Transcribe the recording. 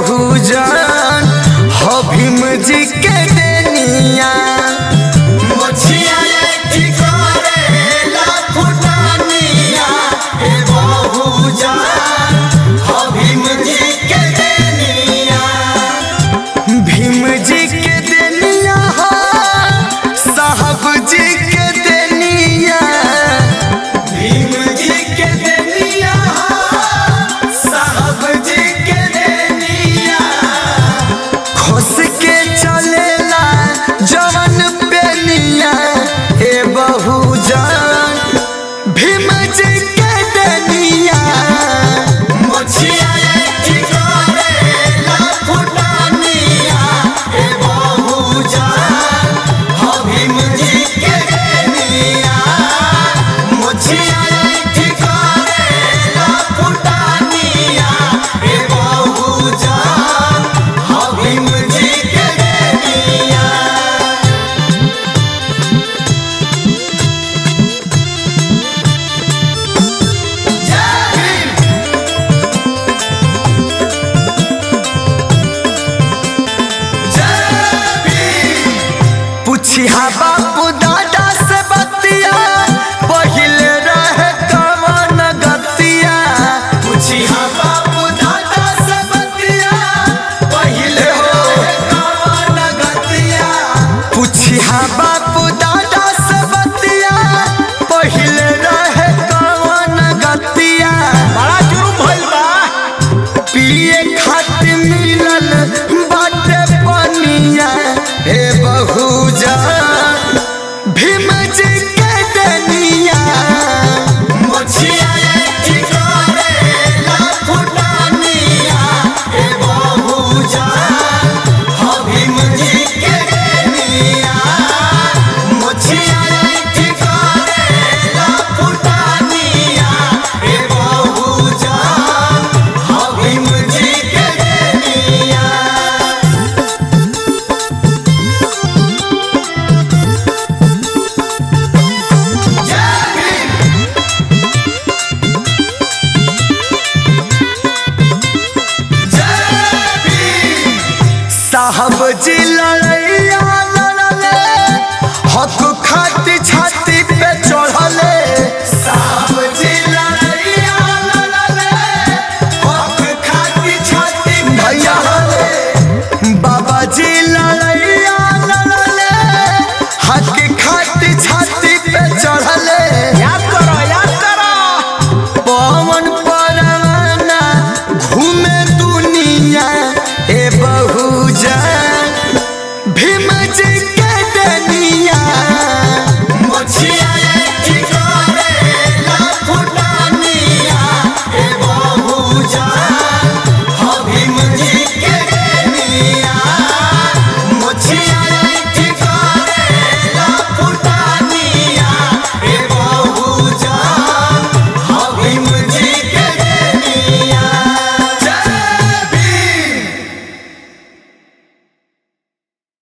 बहुजन हो भीम जी के देनिया भीम जी के देनिया साहब जी के देनिया भीम जी के देनिया साहब जी के देनिया खोस के चलेला जवन पेनिया हे बहुजन भीम जी के देनिया पूछिया बापू दादा से बतिया पहिले रहे कवन गतिया पूछिया बापू दादा से बतिया पहिले रहे कवन गतिया पूछिया बापू दादा से बतिया पहिले रहे कवन गतिया बड़ा जुर्म भइल बा पिए खातिर मिलल बाटे पनिया हे बहुजन भीम जी के देनिया भीम जी के देनिया भीम जी के देनिया साहब जी लड़ैया लड़ले हक खाती छाती पे चढ़ले